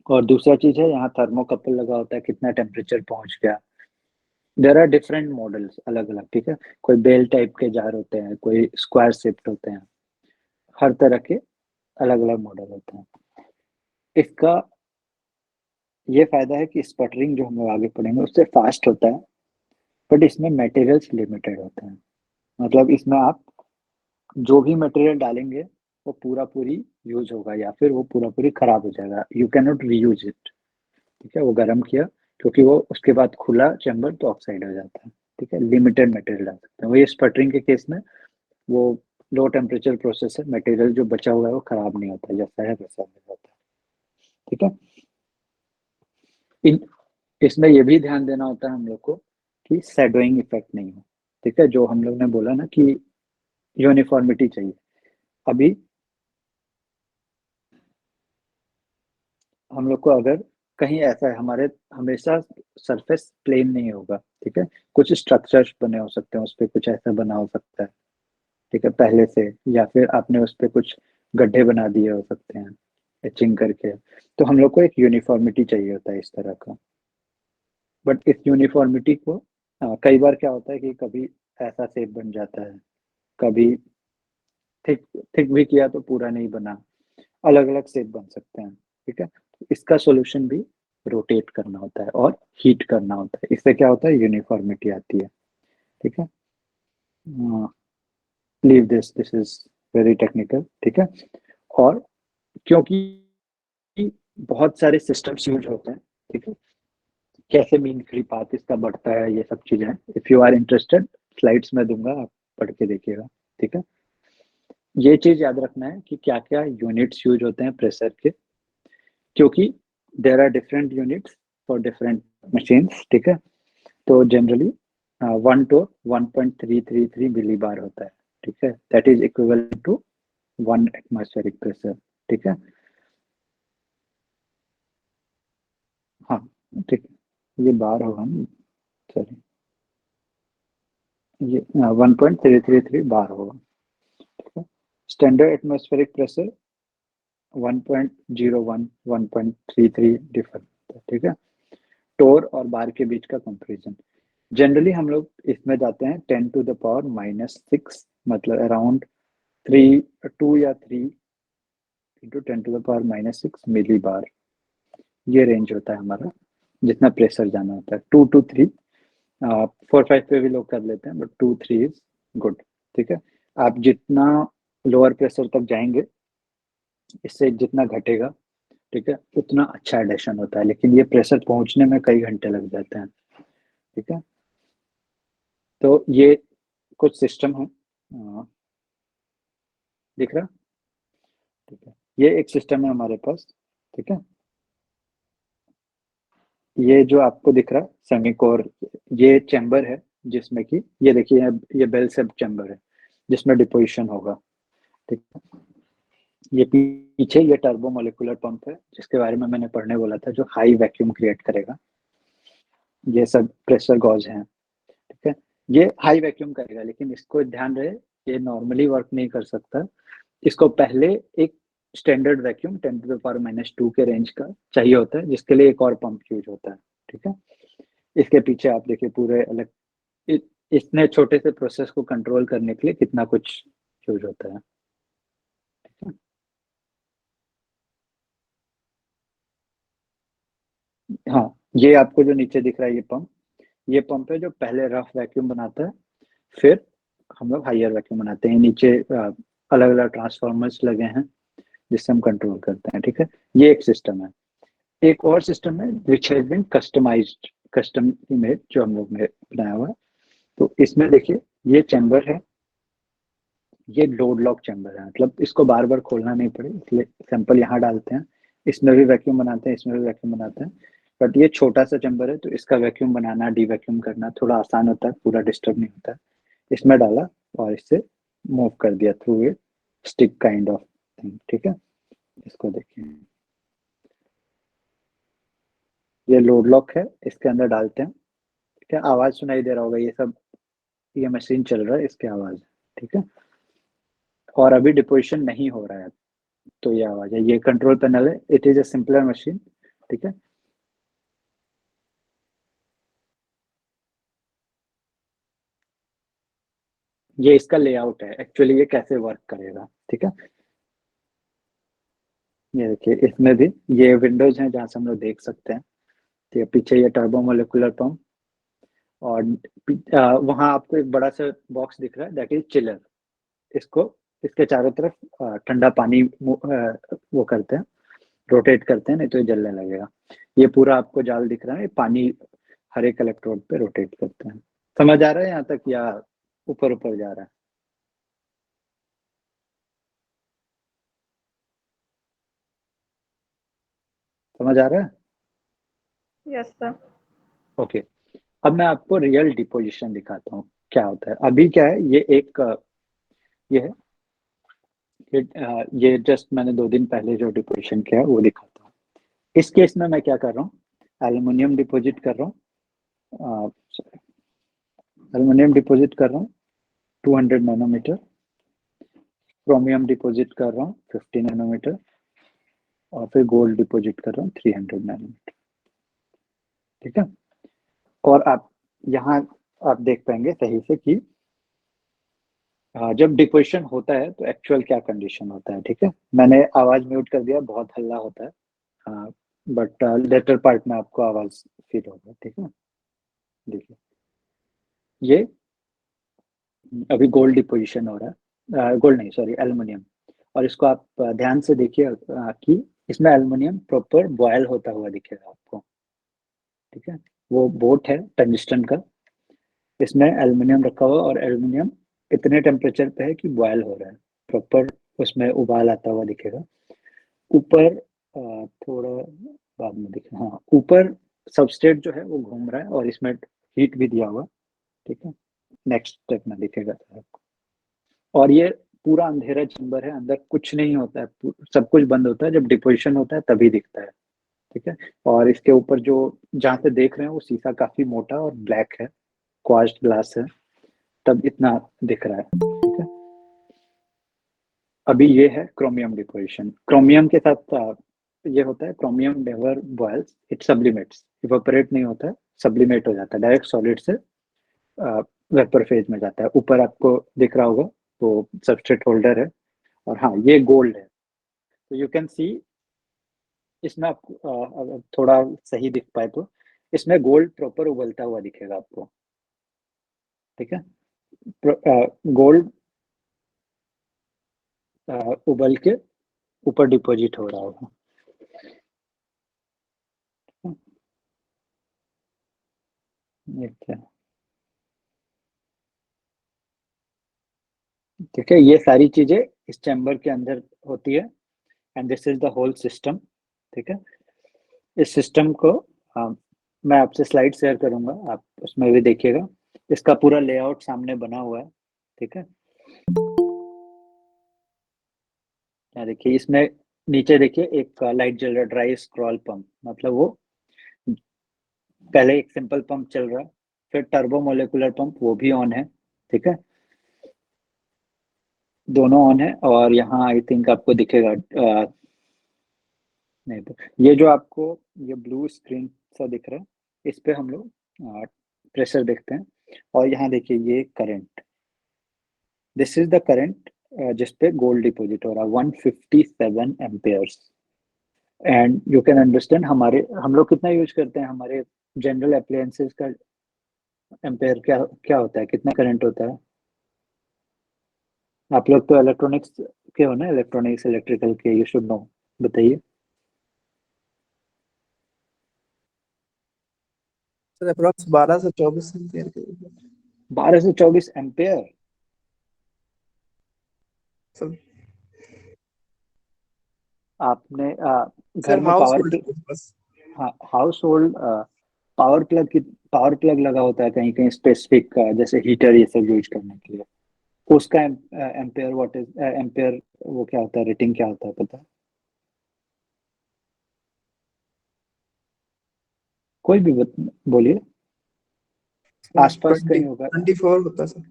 और दूसरा चीज है, यहाँ थर्मोकपल लगा होता है, कितना टेम्परेचर पहुंच गया। देर आर डिफरेंट मॉडल्स, अलग अलग। ठीक है, कोई बेल टाइप के जार होते हैं, कोई स्क्वायर शेप्ड होते हैं, हर तरह के अलग अलग मॉडल होते हैं। इसका ये फायदा है कि स्पटरिंग जो हम लोग आगे पढ़ेंगे उससे फास्ट होता है, बट इसमें मटेरियल्स लिमिटेड होते हैं। मतलब इसमें आप जो भी मटेरियल डालेंगे वो पूरा पूरी यूज होगा या फिर वो पूरा पूरी खराब हो जाएगा, you can not reuse it. ठीक है, वो गर्म किया क्योंकि वो उसके बाद खुला चैम्बर तो ऑक्साइड हो जाता है। ठीक है, लिमिटेड मटेरियल डाल सकते हैं। वही स्पटरिंग के केस में वो लो टेम्परेचर प्रोसेस है, मटेरियल जो बचा हुआ है वो खराब नहीं होता, जैसा है वैसा हो जाता है। ठीक है, इन इसमें ये भी ध्यान देना होता है हम लोग को कि शैडोइंग इफेक्ट नहीं हो। ठीक है, जो हम लोग ने बोला ना कि यूनिफॉर्मिटी चाहिए। अभी हम लोग को अगर कहीं ऐसा है, हमारे हमेशा सरफेस प्लेन नहीं होगा। ठीक है, कुछ स्ट्रक्चर्स बने हो सकते हैं, उस पर कुछ ऐसा बना हो सकता है। ठीक है, पहले से, या फिर आपने उस पर कुछ गड्ढे बना दिए हो सकते हैं एचिंग करके। तो हम लोग को एक यूनिफॉर्मिटी चाहिए होता है इस तरह का। बट इस यूनिफॉर्मिटी को कई बार क्या होता है कि कभी ऐसा शेप बन जाता है, कभी थिक थिक भी किया तो पूरा नहीं बना, अलग अलग शेप बन सकते हैं। ठीक है, इसका सॉल्यूशन भी रोटेट करना होता है और हीट करना होता है। इससे क्या होता है, यूनिफॉर्मिटी आती है। ठीक है, leave this is very technical. ठीक है, और क्योंकि बहुत सारे सिस्टम्स यूज होते हैं। ठीक है, कैसे मीन फ्री पाथ इसका बढ़ता है, ये सब चीजें, if you are interested slides में दूंगा, आप पढ़ के देखिएगा। ठीक है, ये चीज याद रखना है कि क्या क्या यूनिट्स यूज होते हैं प्रेशर के, क्योंकि there are different units for different machines. ठीक है, तो जनरली 1 to 1.333 मिली बार होता है। ठीक है, that is equivalent to 1 atmospheric pressure. ठीक है, हाँ, ठीक है, ये बार होगा ना, सॉरी, ये 1.333 बार होगा। ठीक है, स्टैंडर्ड एटमॉस्फेरिक प्रेशर 1.01 1.33 डिफर होता है। ठीक है, टोर और बार के बीच का कंपेरिजन, जनरली हम लोग इसमें जाते हैं 10⁻⁻⁶, मतलब अराउंड 2 या 3 इंटू 10⁻⁻⁶ मिली बार, ये रेंज होता है हमारा जितना प्रेशर जाना होता है। 2 to 3, 4 5 पे भी लोग कर लेते हैं, बट 2 3 इज गुड। ठीक है, आप जितना लोअर प्रेशर तक जाएंगे, इससे जितना घटेगा, ठीक है, उतना अच्छा एडेशन होता है, लेकिन ये प्रेशर पहुंचने में कई घंटे लग जाते हैं। ठीक है, तो ये कुछ सिस्टम है, दिख रहा, ठीक है, ये एक सिस्टम है हमारे पास। ठीक है, ये जो आपको दिख रहा है सेमीकोर, ये चैम्बर है जिसमें कि ये देखिए ये बेल सेप चैम्बर है जिसमें डिपोजिशन होगा। ठीक है, ये पीछे ये टर्बो मोलिकुलर पंप है जिसके बारे में मैंने पढ़ने बोला था, जो हाई वैक्यूम क्रिएट करेगा। ये सब प्रेशर गॉज हैं। ठीक है, ये हाई वैक्यूम करेगा, लेकिन इसको ध्यान रहे ये नॉर्मली वर्क नहीं कर सकता। इसको पहले एक स्टैंडर्ड वैक्यूम 10⁻⁻² के रेंज का चाहिए होता है, जिसके लिए एक और पंप यूज होता है। ठीक है, इसके पीछे आप देखिए पूरे अलग इतने छोटे से प्रोसेस को कंट्रोल करने के लिए कितना कुछ यूज होता है। ठीक है, हाँ, ये आपको जो नीचे दिख रहा है ये पंप है जो पहले रफ वैक्यूम बनाता है, फिर हम लोग हायर वैक्यूम बनाते हैं। नीचे अलग अलग ट्रांसफॉर्मर्स लगे हैं जिससे हम कंट्रोल करते हैं। ठीक है, ये एक सिस्टम है। एक और सिस्टम है which has been customised, custom made, जो हम लोग ने बनाया हुआ है। तो इसमें देखिए ये चैम्बर है, ये लोड लॉक चैम्बर है, मतलब इसको बार बार खोलना नहीं पड़े, इसलिए सैंपल यहाँ डालते हैं। इसमें भी वैक्यूम बनाते हैं, इसमें भी वैक्यूम बनाते हैं, बट ये छोटा सा चैम्बर है तो इसका वैक्यूम बनाना, डी वैक्यूम करना थोड़ा आसान होता है, पूरा डिस्टर्ब नहीं होता है। इसमें डाला और इससे मूव कर दिया through a stick kind of thing. ठीक है, इसको देखिए, ये लोड लॉक है, इसके अंदर डालते हैं। ठीक है, आवाज सुनाई दे रहा होगा, ये सब ये मशीन चल रहा है, इसकी आवाज। ठीक है, और अभी डिपोजिशन नहीं हो रहा है तो ये आवाज है। ये कंट्रोल पैनल है, it is a simpler machine. ठीक है, ये इसका लेआउट है, एक्चुअली ये कैसे वर्क करेगा। ठीक है, ये देखिए इसमें भी ये विंडोज हैं जहां से हम लोग देख सकते हैं। ठीक है, पीछे ये टर्बो मोलिकुलर पंप, और वहां आपको एक बड़ा सा बॉक्स दिख रहा है, दैट इज चिलर। इसको इसके चारों तरफ ठंडा पानी वो करते हैं, रोटेट करते हैं, नहीं तो ये जलने लगेगा। ये पूरा आपको जाल दिख रहा है, ये पानी हर एक इलेक्ट्रोड पे रोटेट करते हैं। समझ आ रहा है यहाँ तक, या ऊपर ऊपर जा रहा है? समझ आ रहा है? Yes sir. ओके, अब मैं आपको रियल डिपोजिशन दिखाता हूँ क्या होता है। अभी क्या है, ये एक ये है, ये जस्ट मैंने 2 दिन पहले जो डिपोजिशन किया है वो दिखाता हूँ। इस केस में मैं क्या कर रहा हूँ, एल्युमिनियम डिपोजिट कर रहा हूँ, एल्युमिनियम डिपोजिट कर रहा हूँ 200 नैनोमीटर, क्रोमियम डिपोजिट कर रहा हूँ 50 नैनोमीटर, और फिर गोल्ड डिपोजिट कर रहा हूँ 300 नैनोमीटर। ठीक है, और आप यहाँ आप देख पाएंगे सही से कि जब डिपोजिशन होता है तो एक्चुअल क्या कंडीशन होता है। ठीक है, मैंने आवाज म्यूट कर दिया, बहुत हल्ला होता है, बट लेटर पार्ट में आपको आवाज फील होगा। ठीक है, देखिए ये अभी गोल्ड डिपोजिशन हो रहा है, गोल्ड नहीं सॉरी एल्युमिनियम। और इसको आप ध्यान से देखिए कि इसमें एल्युमिनियम प्रॉपर बॉयल होता हुआ दिखेगा आपको। ठीक है, वो बोट है टंगस्टन का, इसमें एल्युमिनियम रखा हुआ, और एल्युमिनियम इतने टेम्परेचर पे है कि बॉयल हो रहा है प्रॉपर, उसमें उबाल आता हुआ दिखेगा। ऊपर थोड़ा बाद में दिखे, हाँ ऊपर सबस्ट्रेट जो है वो घूम रहा है और इसमें हीट भी दिया हुआ। ठीक है, नेक्स्ट स्टेप में दिखेगा आपको। और ये पूरा अंधेरा चैम्बर है, अंदर कुछ नहीं होता है, सब कुछ बंद होता है, जब डिपोजिशन होता है तभी दिखता है। ठीक है, और इसके ऊपर जो जहाँ से देख रहे हैं वो शीशा काफी मोटा और ब्लैक है, क्वार्ट्ज ग्लास है, तब इतना दिख रहा है। ठीक है, अभी ये है क्रोमियम डिपोजिशन। क्रोमियम के साथ ये होता है, chromium never boils, it sublimates, evaporate नहीं होता है, सब्लिमेट हो जाता है, डायरेक्ट सॉलिड से वेपर फेज में जाता है। ऊपर आपको दिख रहा होगा तो सबस्ट्रेट होल्डर है, और हाँ ये गोल्ड है। तो यू कैन सी इसमें आपको अगर थोड़ा सही दिख पाए तो इसमें गोल्ड प्रॉपर उबलता हुआ दिखेगा आपको। ठीक है, गोल्ड उबल के ऊपर डिपॉजिट हो रहा होगा। अच्छा, ठीक है, ये सारी चीजें इस चैम्बर के अंदर होती है, and this is the whole system. ठीक है, इस सिस्टम को मैं आपसे स्लाइड शेयर करूंगा, आप उसमें भी देखिएगा। इसका पूरा लेआउट सामने बना हुआ है। ठीक है, यहाँ देखिए, इसमें नीचे देखिए एक लाइट जल रहा है, ड्राई स्क्रॉल पंप, मतलब वो पहले एक सिंपल पंप चल रहा है, फिर टर्बो मोलिकुलर पंप वो भी ऑन है। ठीक है, दोनों ऑन है। और यहाँ आई थिंक आपको दिखेगा नहीं तो ये जो आपको ये ब्लू स्क्रीन सा दिख रहा है, इस पे हम लोग प्रेशर देखते हैं। और यहाँ देखिए ये current, this is the current जिसपे गोल्ड डिपॉजिट हो रहा है 157 Ampere's. And you can understand हमारे हम लोग कितना यूज करते हैं, हमारे जनरल अप्लायंसेस का एम्पेयर क्या क्या होता है, कितना करंट होता है? आप लोग तो इलेक्ट्रॉनिक्स के हो ना, इलेक्ट्रॉनिक्स इलेक्ट्रिकल के, यू शुड नो, बताइए। सर अप्रोक्स 12 से 24 एम्पियर के। 12 से 24 एम्पेयर? सर आपने घर सर में हाउस पावर, होल्ड बस। हाँ, हाउस होल्ड पावर प्लग की, पावर प्लग लगा होता है कहीं कहीं स्पेसिफिक, जैसे हीटर ये सब यूज करने के लिए, उसका एम्पेयर व्हाट इज एम्पेयर, वो क्या होता है, रेटिंग क्या होता है पता है? कोई भी बोलिए, आसपास कहीं होगा। 24 होता सर।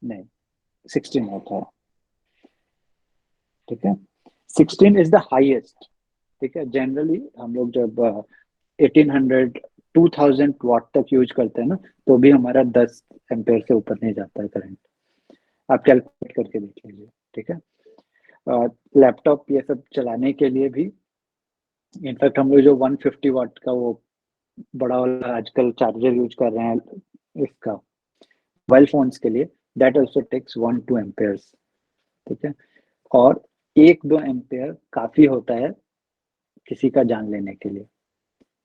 नहीं, 16 होता है। ठीक है, 16 इज द हाईएस्ट। ठीक है, जनरली हम लोग जब 1800 2000 वाट तक यूज करते हैं ना, तो भी हमारा 10 एम्पेयर से ऊपर नहीं जाता है करंट। आप कैलकुलेट करके देख लीजिए। ठीक है, लैपटॉप ये सब चलाने के लिए भी, इनफैक्ट हम लोग जो 150 वाट का वो बड़ा वाला आजकल चार्जर यूज कर रहे हैं इसका, मोबाइल फोन्स के लिए, दैट ऑल्सो टेक्स 1-2 एम्पेयर्स। ठीक है, और 1-2 एम्पेयर काफी होता है किसी का जान लेने के लिए।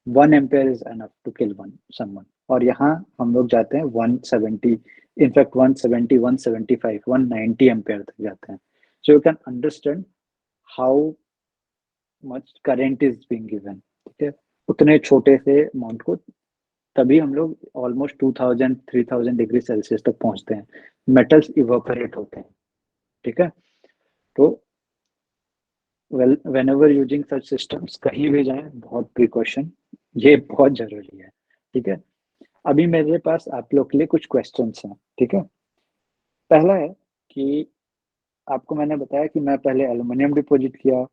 1 ampere is enough to kill someone. और यहाँ हम लोग जाते हैं 170, इनफैक्ट 170, 175, 190 एम्पेयर तक जाते हैं। So you can understand how much current is being given. ठीक है, उतने छोटे से अमाउंट को, तभी हम लोग ऑलमोस्ट 2000-3000 डिग्री सेल्सियस तक पहुंचते हैं, मेटल्स इवापोरेट होते हैं। ठीक है, तो when ever using such systems, कहीं भी जाए बहुत प्रिकॉशन, ये बहुत जरूरी है। ठीक है, अभी मेरे पास आप लोग के लिए कुछ क्वेश्चंस हैं। ठीक है, पहला है कि आपको मैंने बताया कि मैं पहले एल्युमिनियम डिपॉजिट किया,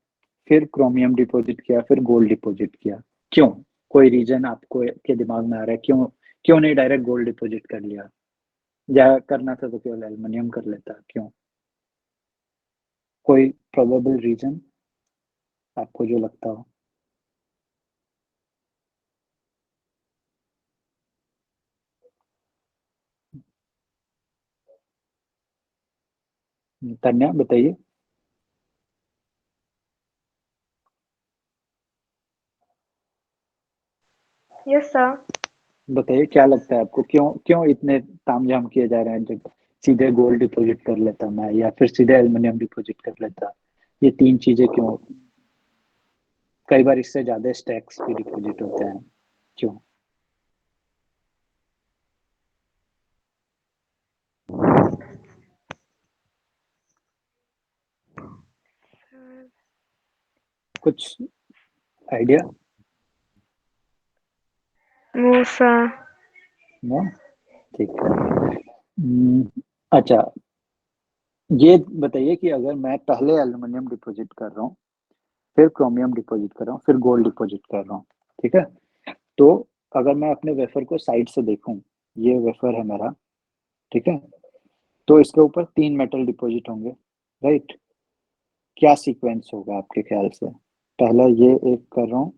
फिर क्रोमियम डिपॉजिट किया, फिर गोल्ड डिपॉजिट किया। क्यों? कोई रीजन आपको के दिमाग में आ रहा है? क्यों क्यों नहीं डायरेक्ट गोल्ड डिपॉजिट कर लिया, या करना था तो केवल एल्युमिनियम कर लेता? क्यों? कोई प्रोबेबल रीजन आपको जो लगता हो? तन्या बताइए। Yes sir. बताइए क्या लगता है आपको, क्यों क्यों इतने तामझाम किए जा रहे हैं? जब सीधे गोल्ड डिपॉजिट कर लेता मैं, या फिर सीधे एल्युमिनियम डिपॉजिट कर लेता, ये तीन चीजें क्यों? कई बार इससे ज्यादा स्टैक्स भी डिपॉजिट होते हैं, क्यों? कुछ आइडिया? No sir. नो, ठीक है। अच्छा, ये बताइए कि अगर मैं पहले एल्युमिनियम डिपॉजिट कर रहा हूँ, फिर क्रोमियम डिपॉजिट कर रहा हूँ, फिर गोल्ड डिपॉजिट कर रहा हूँ, ठीक है, तो अगर मैं अपने वेफर को साइड से देखूं, ये वेफर है मेरा, ठीक है, तो इसके ऊपर 3 मेटल डिपॉजिट होंगे, राइट? क्या सीक्वेंस होगा आपके ख्याल से? पहला ये एक कर रहा हूँ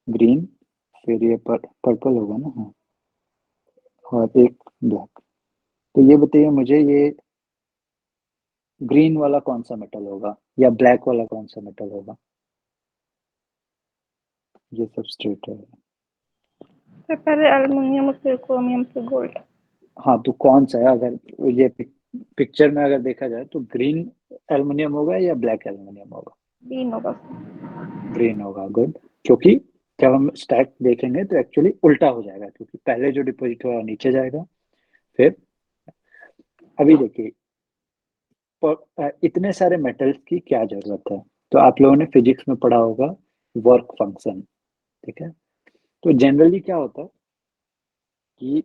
ग्रीन, फिर ये पर्पल होगा ना, हाँ, और एक ब्लैक। तो ये बताइए मुझे, ये ग्रीन वाला कौन सा मेटल होगा, या ब्लैक वाला कौन सा मेटल होगा? ये सब स्ट्रेट है। सर पहले एल्युमिनियम फिर क्रोमियम फिर गोल्ड। हाँ, तो कौन सा है? अगर ये पिक्चर में अगर देखा जाए तो ग्रीन एल्युमिनियम होगा या ब्लैक एल्युमिनियम होगा? ग्रीन होगा। ग्रीन होगा, गुड। क्योंकि जब हम स्टैक देखेंगे तो एक्चुअली उल्टा हो जाएगा, क्योंकि पहले जो डिपॉजिट हुआ नीचे जाएगा, फिर अभी देखिए इतने सारे मेटल्स की क्या जरूरत है। तो आप लोगों ने फिजिक्स में पढ़ा होगा वर्क फंक्शन, ठीक है। तो जनरली क्या होता है कि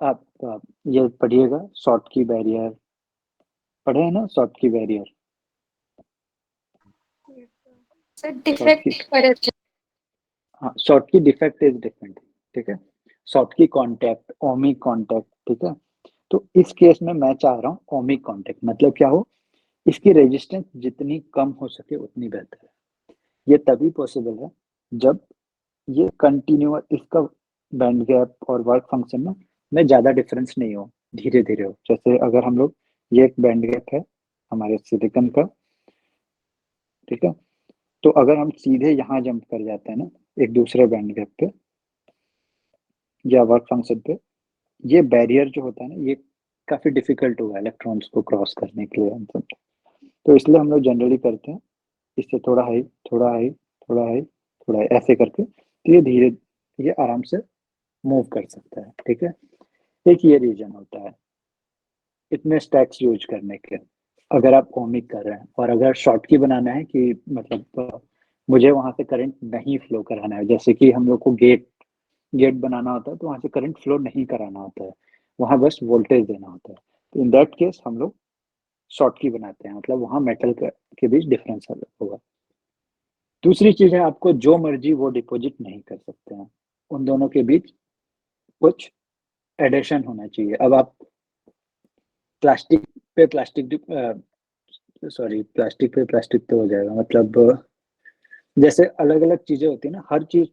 आप ये पढ़िएगा, शॉर्ट की बैरियर पढ़े हैं ना, शॉर्ट की बैरियर, सर शॉर्ट की, डिफेक्ट पर हाँ शॉर्ट की डिफेक्ट इज डिफरेंट, ठीक है। शॉर्ट की कांटेक्ट, ओमिक कांटेक्ट, ठीक है। तो इस केस में मैं चाह रहा हूँ ओमिक कांटेक्ट मतलब क्या हो, इसकी रेजिस्टेंस जितनी कम हो सके उतनी बेहतर है। ये तभी पॉसिबल है जब ये कंटिन्यूअस, इसका बैंड गैप और वर्क फंक्शन में ज्यादा डिफरेंस नहीं हो, धीरे धीरे हो। जैसे अगर हम लोग, ये एक बैंड गैप है हमारे सिलिकॉन का, ठीक है। तो अगर हम सीधे यहाँ जंप कर जाते हैं ना एक दूसरे बैंड गैप पे या वर्क फंक्शन पे, ये बैरियर जो होता है ना, ये काफी डिफिकल्ट होगा इलेक्ट्रॉन्स को क्रॉस करने के लिए हम सब। तो इसलिए हम लोग जनरली करते हैं इससे थोड़ा हाई, थोड़ा हाई, थोड़ा हाई, थोड़ा हाई, ऐसे करके, तो ये धीरे, ये आराम से मूव कर सकता है, ठीक है। एक ये रीजन होता है इतने स्टैक्स यूज करने के, अगर आप ओमिक कर रहे हैं। और अगर शॉर्ट की बनाना है कि मतलब मुझे वहां से करंट नहीं फ्लो कराना है, जैसे कि हम लोग को गेट गेट बनाना होता है तो वहां से करंट फ्लो नहीं कराना होता है, वहां बस वोल्टेज देना होता है। तो इन दैट केस हम लोग शॉर्ट की बनाते हैं, मतलब वहां मेटल के बीच डिफरेंस होगा। दूसरी चीज है, आपको जो मर्जी वो डिपॉजिट नहीं कर सकते हैं, उन दोनों के बीच कुछ एडिशन होना चाहिए। अब आप प्लास्टिक पे प्लास्टिक, सॉरी प्लास्टिक पे प्लास्टिक तो हो जाएगा, मतलब जैसे अलग अलग चीजें होती है ना, हर चीज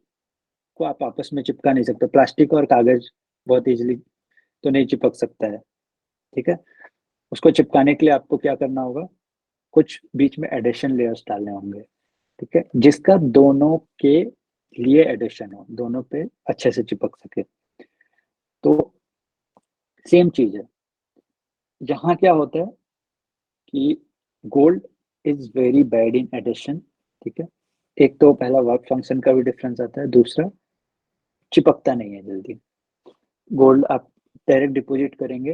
को आप आपस में चिपका नहीं सकते। प्लास्टिक और कागज बहुत इजीली तो नहीं चिपक सकता है, ठीक है। उसको चिपकाने के लिए आपको क्या करना होगा, कुछ बीच में एडिशन लेयर्स डालने होंगे, ठीक है, जिसका दोनों के लिए एडिशन हो, दोनों पे अच्छे से चिपक सके। तो सेम चीज है यहाँ, क्या होता है कि gold is very bad in addition, ठीक है। एक तो पहला वर्क फंक्शन का भी डिफरेंस आता है, दूसरा चिपकता नहीं है जल्दी। गोल्ड आप डायरेक्ट डिपॉजिट करेंगे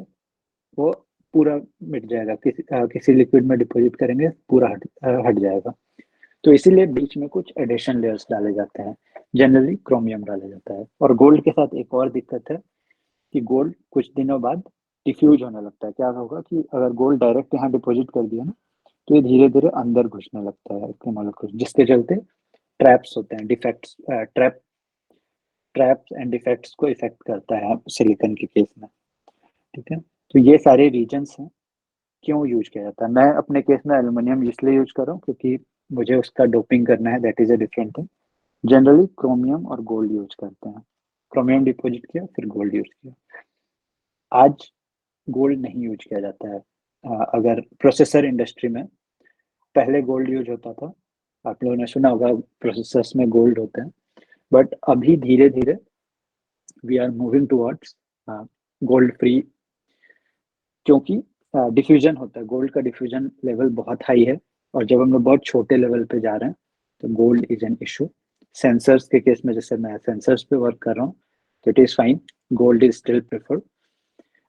वो पूरा मिट जाएगा, किसी लिक्विड में डिपॉजिट करेंगे पूरा हट जाएगा। तो इसीलिए बीच में कुछ एडिशन लेयर्स डाले जाते हैं, जनरली क्रोमियम डाला जाता है। और गोल्ड के साथ एक और दिक्कत है कि गोल्ड कुछ दिनों बाद डिफ्यूज होने लगता है। क्या होगा कि अगर गोल्ड डायरेक्ट यहाँ डिपॉजिट कर दिया ना, तो ये धीरे धीरे अंदर घुसने लगता है इसके मॉलिक्यूल, जिसके चलते ट्रैप्स होते हैं, डिफेक्ट्स, ट्रैप्स एंड डिफेक्ट्स को इफेक्ट करता है सिलिकॉन के केस में, ठीक है। तो ये सारे रीजंस हैं क्यों यूज किया जाता है। मैं अपने केस में एल्युमिनियम इसलिए यूज कर रहा हूँ क्योंकि मुझे उसका डोपिंग करना है, that is a different thing. Generally chromium और गोल्ड यूज करते हैं, क्रोमियम डिपॉजिट किया फिर गोल्ड यूज किया। आज गोल्ड नहीं यूज किया जाता है। अगर प्रोसेसर इंडस्ट्री में पहले गोल्ड यूज होता था, आप लोगों ने सुना होगा प्रोसेसर्स में गोल्ड होते हैं, बट अभी धीरे धीरे we are moving towards gold free, क्योंकि डिफ्यूजन होता है, गोल्ड का डिफ्यूजन लेवल बहुत हाई है। और जब हम लोग बहुत छोटे लेवल पे जा रहे हैं तो gold is an issue. Sensors के केस में, जैसे मैं सेंसर्स पे वर्क कर रहा हूँ, तो it is fine, gold is still preferred.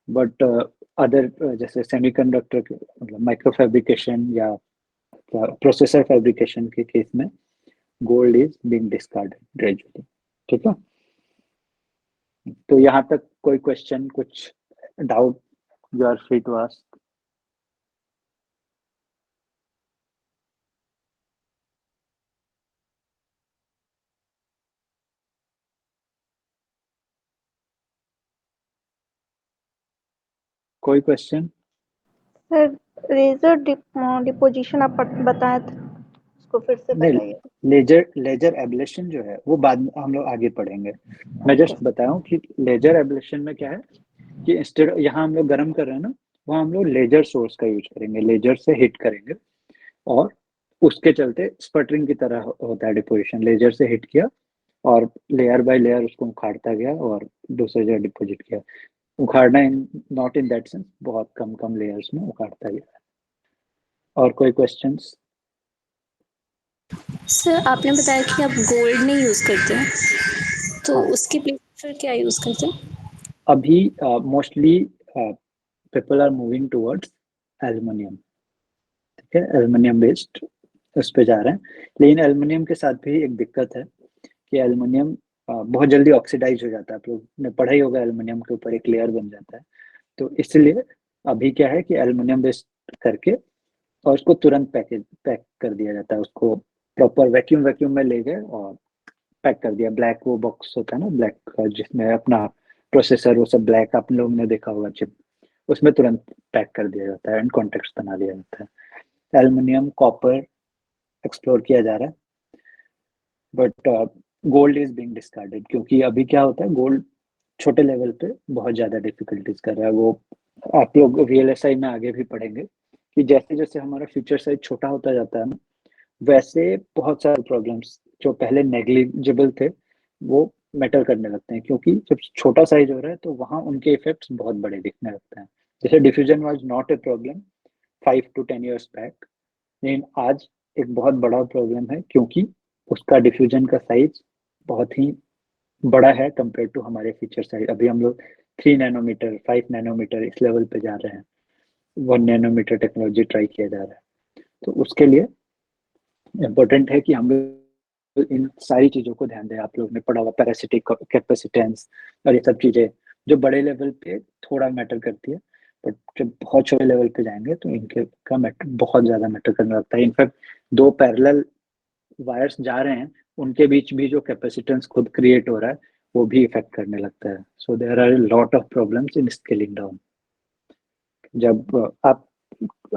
But other जैसे सेमीकंडक्टर मतलब माइक्रो फैब्रिकेशन या प्रोसेसर फैब्रिकेशन के केस में gold is being discarded gradually, ठीक है। तो यहाँ तक कोई क्वेश्चन, कुछ doubt, you are free to ask. कोई क्वेश्चन? सर रेजर डिपोजिशन आप बताए थे, उसको फिर से नहीं, बताइए। लेजर लेजर एब्लेशन जो है वो बाद में हम लोग आगे पढ़ेंगे। मैं ओके। जस्ट बताऊं कि लेजर एब्लेशन में क्या है कि इंस्टेड यहाँ हम लोग गर्म कर रहे हैं ना, वहाँ हम लोग लेजर सोर्स का यूज करेंगे, लेजर से हिट करेंगे, और उसके चलते स्पटरिंग की तरह होता है डिपोजिशन। लेजर से हिट किया और लेयर बाय लेयर उसको उखाड़ता गया और दूसरे जगह डिपोजिट किया। उखाड़ना in not in that sense, बहुत कम कम लेयर्स में उखाड़ता गया। और कोई क्वेश्चंस? सर आपने बताया कि आप गोल्ड नहीं यूज़ करते हैं, तो हाँ। उसकी प्लेस फिर क्या यूज़ करते हैं? अभी mostly people are moving towards aluminium, ठीक है, एल्युमिनियम बेस्ड उस पे जा रहे हैं। लेकिन एल्युमिनियम के साथ भी एक दिक्कत है कि एल्युमिनियम बहुत जल्दी ऑक्सीडाइज हो जाता है। आप लोग ने पढ़ा ही होगा, एल्युमिनियम के ऊपर एक लेयर बन जाता है। तो इसलिए अभी क्या है कि एल्युमिनियम बेस्ड करके और उसको तुरंत पैक कर दिया जाता है। उसको प्रॉपर वैक्यूम में ले गए और पैक कर दिया। ब्लैक वो बॉक्स होता है ना, ब्लैक जिसमें अपना प्रोसेसर वो सब ब्लैक आप लोगों ने देखा होगा चिप, उसमें तुरंत पैक कर दिया जाता है एंड कॉन्टेक्ट बना दिया जाता है। एल्युमिनियम कॉपर एक्सप्लोर किया जा रहा है, but gold is being discarded, क्योंकि अभी क्या होता है, गोल्ड छोटे लेवल पे बहुत ज्यादा डिफिकल्टीज कर रहा है। वो आप लोग वीएलएसआई में आगे भी पढ़ेंगे कि जैसे जैसे हमारा फ्यूचर साइज छोटा होता जाता है ना, वैसे बहुत सारे प्रॉब्लम्स जो पहले नेग्लिजिबल थे वो मैटर करने लगते हैं, क्योंकि जब छोटा साइज हो रहा है तो वहां उनके इफेक्ट्स बहुत बड़े दिखने लगते हैं। जैसे diffusion was not a problem 5 to 10 years back, लेकिन आज एक बहुत बड़ा प्रॉब्लम है, क्योंकि उसका डिफ्यूजन का साइज बहुत ही बड़ा है कंपेयर टू हमारे फीचर साइज। अभी हम लोग 3 नैनोमीटर 5 नैनोमीटर इस लेवल पे जा रहे हैं, 1 नैनोमीटर टेक्नोलॉजी ट्राई किया जा रहा है। तो उसके लिए इम्पोर्टेंट है कि हम लोग इन सारी चीजों को ध्यान दें। आप लोगों ने पढ़ा हुआ पैरासिटिक कैपेसिटेंस और ये सब चीजें जो बड़े लेवल पे थोड़ा मैटर करती है, बट जब बहुत छोटे लेवल पे जाएंगे तो इनके का मैटर बहुत ज्यादा मैटर करने लगता है। इनफैक्ट दो पैरेलल वायर्स जा रहे हैं, उनके बीच भी जो कैपेसिटेंस खुद क्रिएट हो रहा है वो भी इफेक्ट करने लगता है। So there are lot of problems in scaling down. जब आप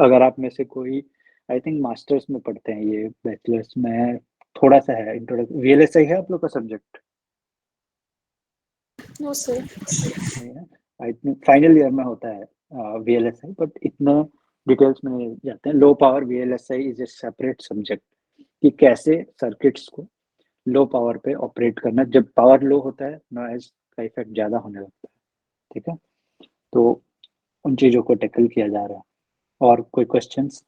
अगर आप में से कोई आई थिंक मास्टर्स में पढ़ते हैं, ये बैचलर्स में थोड़ा सा है इंट्रोडक्शन, वीएलएसआई है आप लोग का सब्जेक्ट? No sir. नहीं है, आई थिंक फाइनल ईयर में होता है वीएलएसआई, बट इतना डिटेल्स में नहीं जाते हैं। Low power VLSI is a separate subject कि कैसे सर्किट्स को लो पावर पे ऑपरेट करना। जब पावर लो होता है नॉइज का इफेक्ट ज्यादा होने लगता है, ठीक है। तो उन चीजों को टैकल किया जा रहा है। और कोई क्वेश्चंस?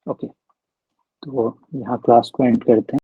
ओके, तो यहाँ क्लास को एंड करते हैं।